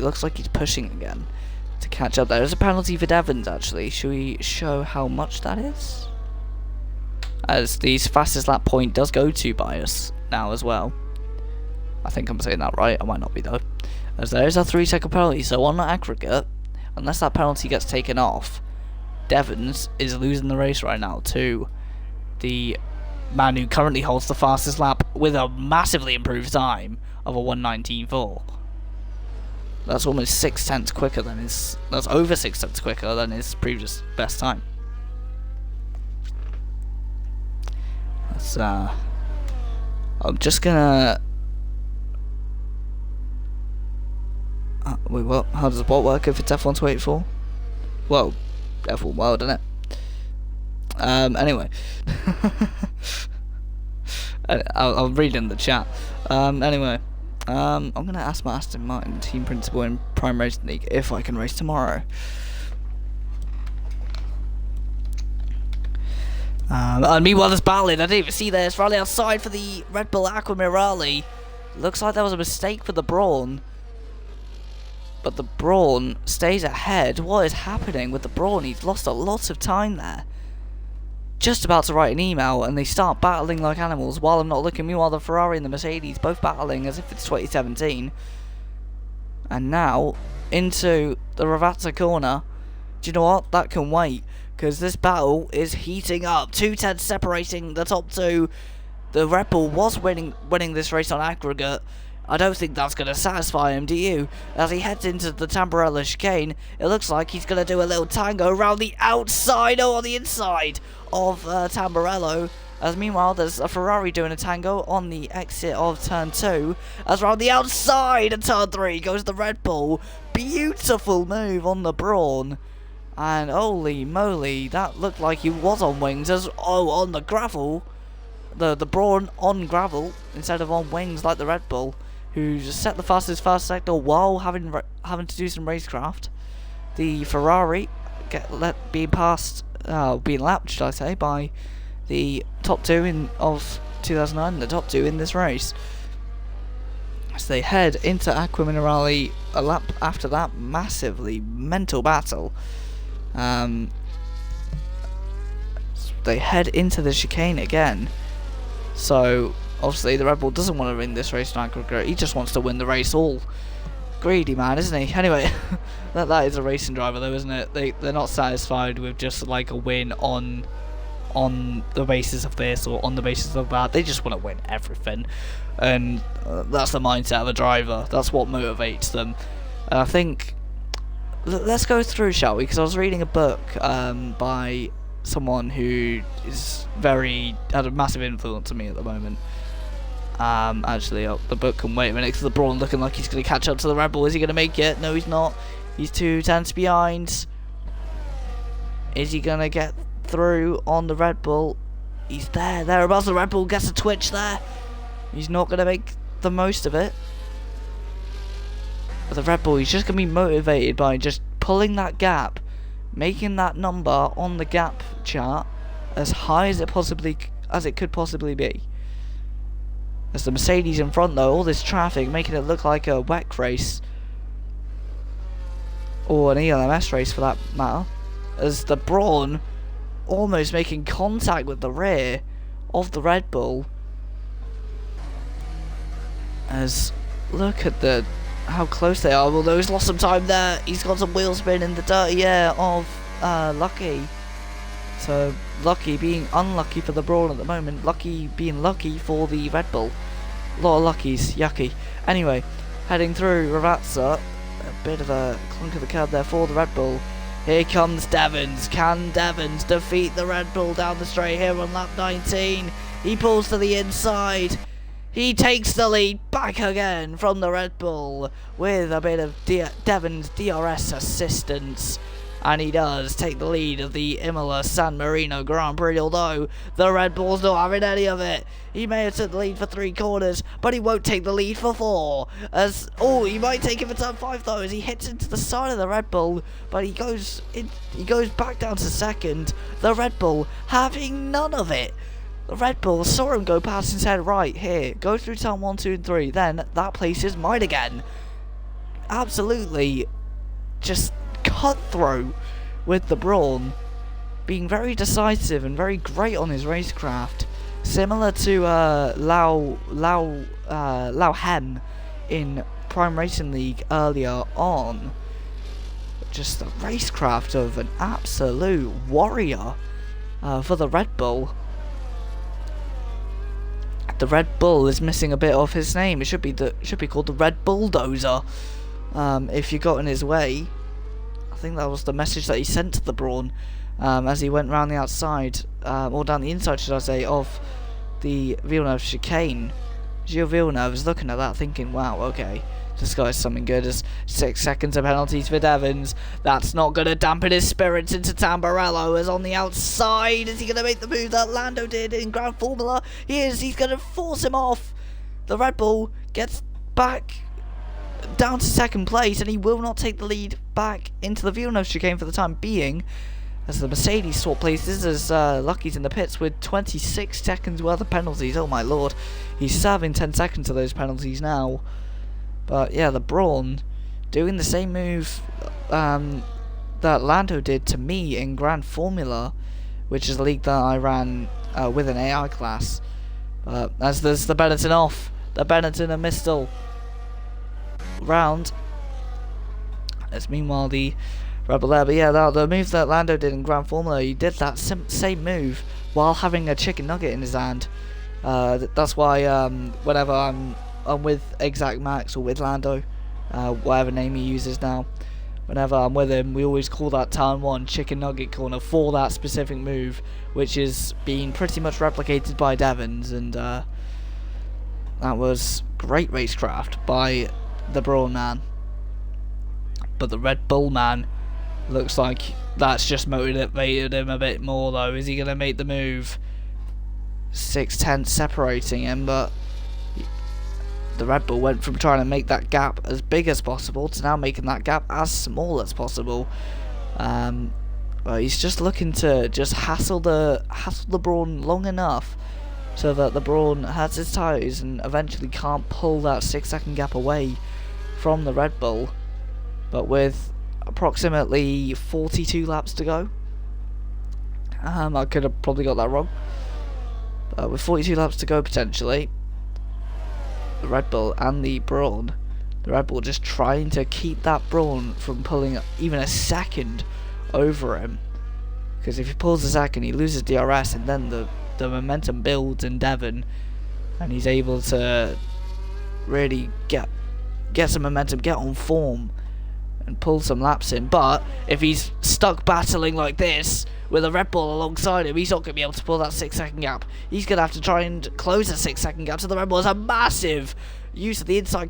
it looks like he's pushing again to catch up. There is a penalty for Devons, actually. Should we show how much that is? As the fastest lap point does go to Bias now as well. I think I'm saying that right. I might not be though. As there is a 3-second penalty, so on aggregate, unless that penalty gets taken off, Devons is losing the race right now to the man who currently holds the fastest lap with a massively improved time of a 1:19.4. That's almost 6 tenths quicker than his. That's over 6 tenths quicker than his previous best time. That's I'm just gonna. Wait, what? How does what work if it's F1 to 84? Well, F1 World, isn't it? Anyway. I'll read in the chat. Anyway. I'm gonna ask my Aston Martin team principal in Prime Racing League if I can race tomorrow. And meanwhile there's battling. I didn't even see this. Rally outside for the Red Bull Aquamirale. Looks like there was a mistake for the Brawn. But the Brawn stays ahead. What is happening with the Brawn? He's lost a lot of time there. Just about to write an email and they start battling like animals while I'm not looking. Meanwhile the Ferrari and the Mercedes both battling as if it's 2017. And now into the Ravazza corner. Do you know what? That can wait, because this battle is heating up. 2 tenths separating the top two. The Red Bull was winning this race on aggregate. I don't think that's going to satisfy him, do you? As he heads into the Tamburello chicane, it looks like he's going to do a little tango around the outside or on the inside of Tamburello. As meanwhile, there's a Ferrari doing a tango on the exit of turn 2. As around the outside of turn 3 goes the Red Bull. Beautiful move on the Brawn. And holy moly, that looked like he was on wings. As on the gravel, the Brawn on gravel instead of on wings like the Red Bull, who just set the fastest first sector while having to do some racecraft. The Ferrari being lapped, should I say, by the top two of 2009, the top two in this race. As they head into Aquamirale a lap after that massively mental battle. They head into the chicane again. So obviously the Red Bull doesn't want to win this race on aggregate. He just wants to win the race all. Greedy man, isn't he? Anyway, that is a racing driver though, isn't it? They're not satisfied with just like a win on the basis of this or on the basis of that. They just want to win everything, and that's the mindset of a driver. That's what motivates them. And I think let's go through, shall we? Because I was reading a book by someone who had a massive influence on me at the moment. Actually, the book can wait a minute, because the Brawn looking like he's going to catch up to the Red Bull. Is he going to make it? No, he's not. He's 2 tenths behind. Is he going to get through on the Red Bull? He's thereabouts. The Red Bull gets a twitch there. He's not going to make the most of it. But the Red Bull, he's just going to be motivated by just pulling that gap, making that number on the gap chart as high as it could possibly be. As the Mercedes in front though, all this traffic making it look like a WEC race, or an ELMS race for that matter, as the Brawn almost making contact with the rear of the Red Bull. As look at how close they are, although he's lost some time there. He's got some wheel spin in the dirty air of Lucky. So Lucky being unlucky for the Brawn at the moment, Lucky being lucky for the Red Bull. A lot of luckies, yucky. Anyway, heading through Ravazza, a bit of a clunk of the curb there for the Red Bull. Here comes Devons. Can Devons defeat the Red Bull down the straight here on lap 19? He pulls to the inside. He takes the lead back again from the Red Bull with a bit of Devon's DRS assistance. And he does take the lead of the Imola San Marino Grand Prix, although the Red Bull's not having any of it. He may have took the lead for 3 corners, but he won't take the lead for 4. He might take it for turn 5 though, as he hits into the side of the Red Bull, but he goes back down to second. The Red Bull having none of it. The Red Bull saw him go past and said, right, here, go through turn 1, 2 and 3, then that place is mine again. absolutely just cutthroat with the brawn, being very decisive and very great on his racecraft, similar to Lao Hem in Prime Racing League earlier on. Just the racecraft of an absolute warrior for the Red Bull. The Red Bull is missing a bit of his name. It should be called the Red Bulldozer. If you got in his way, I think that was the message that he sent to the brawn as he went round the outside, or down the inside, should I say, of the Villeneuve chicane. Gilles Villeneuve is looking at that, thinking, "Wow, okay, this guy's something good." As 6 seconds of penalties for Devons. That's not going to dampen his spirits into Tamburello. As on the outside, is he going to make the move that Lando did in Grand Formula? He is. He's going to force him off. The Red Bull gets back down to second place, and he will not take the lead back into the Villeneuve chicane for the time being, as the Mercedes swap places, as Lucky's in the pits with 26 seconds worth of penalties. Oh my lord, he's serving 10 seconds of those penalties now. But yeah, the brawn doing the same move that Lando did to me in Grand Formula, which is a league that I ran with an AI class. As there's the Benetton off, the Benetton and Mistel round. As meanwhile the Rebel there, but yeah, the move that Lando did in Grand Formula, he did that same move while having a chicken nugget in his hand. That's why whenever I'm with Exact Max or with Lando, whatever name he uses now, whenever I'm with him, we always call that turn 1 chicken nugget corner for that specific move, which is being pretty much replicated by Devons, and that was great racecraft by the Brawn man. But the Red Bull man looks like that's just motivated him a bit more though. Is he going to make the move? 6/10 separating him, but the Red Bull went from trying to make that gap as big as possible to now making that gap as small as possible. But he's just looking to just hassle the Brawn long enough so that the Brawn has his tyres and eventually can't pull that 6-second gap away from the Red Bull. But with approximately 42 laps to go, I could have probably got that wrong, but with 42 laps to go potentially, the Red Bull and the Brawn, the Red Bull just trying to keep that Brawn from pulling even a second over him, because if he pulls a second he loses DRS, and then the momentum builds in Devon and he's able to really get some momentum, get on form and pull some laps in. But if he's stuck battling like this with a Red Bull alongside him, he's not going to be able to pull that 6-second gap. He's going to have to try and close a 6-second gap. So the Red Bull has a massive use of the inside